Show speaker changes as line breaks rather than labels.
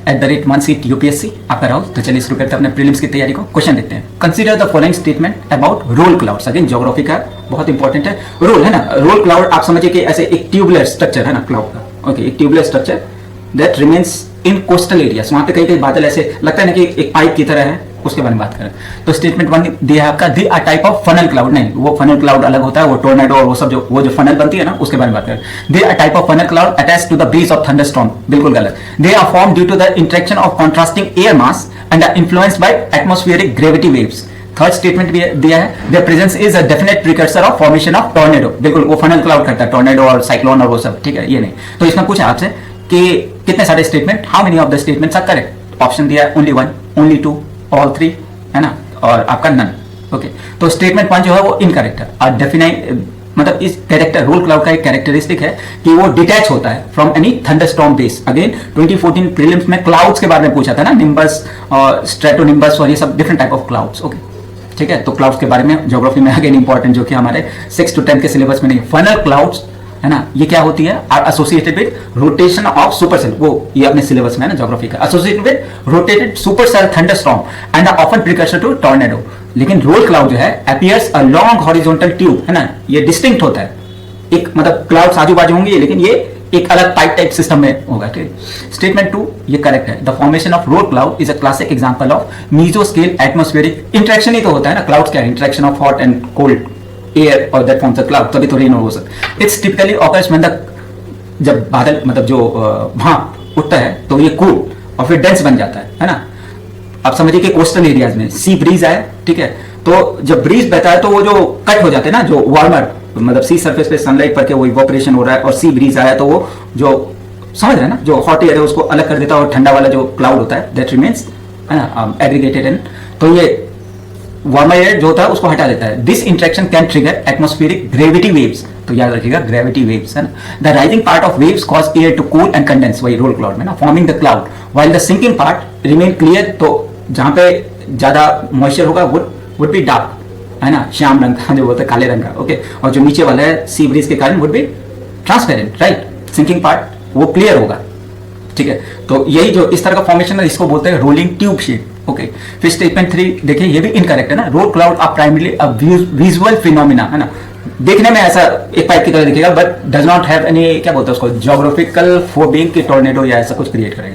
@1seat UPSC आपका राहुल। तो चलिए शुरू करते हैं अपने प्रीलिम्स की तैयारी को। क्वेश्चन देखते हैं। Consider the following statement about roll clouds. Again geography का बहुत इंपॉर्टेंट है। रोल है ना, रोल क्लाउड आप समझिए कि ऐसे एक ट्यूबुलर स्ट्रक्चर है ना क्लाउड का। ओके, एक tubular structure that remains in coastal areas. वहां पे कई कई बादल ऐसे लगता है ना कि एक पाइप की तरह है, उसके बारे में बात करें तो स्टेटमेंट 1 दिया है आपका, the a type of funnel cloud. नहीं, वो फनल क्लाउड अलग होता है, वो टोर्नेडो और वो सब जो फनल बनती है ना उसके बारे में बात करें। They a type of funnel cloud attach to the breeze of thunderstorm. बिल्कुल गलत। They are form due to the interaction of contrasting air mass and are influenced by atmospheric gravity waves. Third statement भी दिया है, their presence is a definite precursor of formation of tornado. बिल्कुल, वो funnel cloud करता है tornado और cyclone और वो सब, ठीक है, ये नहीं। तो इसमें पूछा आपसे कि कितने सारे statement, how many of the statements are correct. Option दिया है ओनली 1, ओनली 2, ऑल 3, है ना, और आपका नन। ओके, तो स्टेटमेंट 1 जो है वो इनकरेक्ट है। और डेफिनाइट मतलब इस कैरेक्टर रोल क्लाउड का एक कैरेक्टरिस्टिक है कि वो डिटैच होता है from any thunderstorm base. Again 2014 prelims में क्लाउड्स के बारे में पूछा था ना, निम्बस और स्ट्रेटोनिम्बस और ये सब different type of clouds. Okay, ठीक है, तो क्लाउड्स के बारे में ज्योग्राफी में अगेन इंपॉर्टेंट, जो कि हमारे 6 to 10 के सिलेबस में नहीं। फनल क्लाउड्स है ना, ये क्या होती है, are associated with rotation of supercell. वो ये अपने सिलेबस में है ना ज्योग्राफी का, associated with rotated supercell thunderstorm and are often precursor to tornado. लेकिन रोल क्लाउड जो है appears a long horizontal tube, है ना, ये डिस्टिंक्ट होता है। एक मतलब क्लाउड्स आजू बाजू होंगे लेकिन ये एक अलग पाइप टाइप सिस्टम में होगा। ठीक, स्टेटमेंट 2 ये करेक्ट है। The formation of roll cloud is a classic example of mesoscale atmospheric interaction. ही तो होता है ना क्लाउड्स, क्या interaction of hot and cold air और दैट फॉर्म्स अ क्लाउड, तभी तो रेन हो सकता। It's typically occurs when the, जब बादल मतलब जो भाप उठता है तो ये कूल और फिर डेंस बन जाता है ना। आप समझिए कि कोस्टल एरियाज में सी ब्रीज आए, ठीक है, तो जब ब्रीज बहता है तो वो जो कट हो जाते हैं ना, जो वार्मर मतलब सी सरफेस पे सनलाइट पड़ के वो इवोपरेशन हो रहा है और सी ब्रीज आया तो वो जो समझ रहे हैं ना, जो हॉट एयर है उसको अलग कर देता है और ठंडा वाला जो क्लाउड होता है दैट रिमेन्स, है ना, एग्रीगेटेड इन, तो ये वार्मर एयर जो होता है उसको हटा देता है। This interaction can trigger atmospheric gravity waves. तो याद रखिएगा ग्रेविटी वेव्स, है ना। The rising part of waves cause air to cool and condense, वही रोल क्लाउड में ना, forming the cloud, while the sinking part remain clear. तो जहां पे ज्यादा मॉइस्चर होगा वुड बी डार्क, है ना, श्याम रंग का जो बोलते हैं, काले रंग का। ओके, और जो नीचे वाला है सी ब्रीज के कारण would be transparent, right. Sinking part वो क्लियर होगा, ठीक है। तो यही जो इस तरह का फॉर्मेशन है इसको बोलते हैं रोलिंग ट्यूब शेप। ओके, फिर स्टेटमेंट 3 देखिए, ये भी इनकरेक्ट है ना। Roll cloud are primarily a visual phenomena, है ना, देखने में ऐसा एक पाइप की तरह दिखेगा but does not have any, क्या बोलते हैं उसको, ज्योग्राफिकल फोबिंग की टोर्नेडो या ऐसा कुछ क्रिएट करेगा।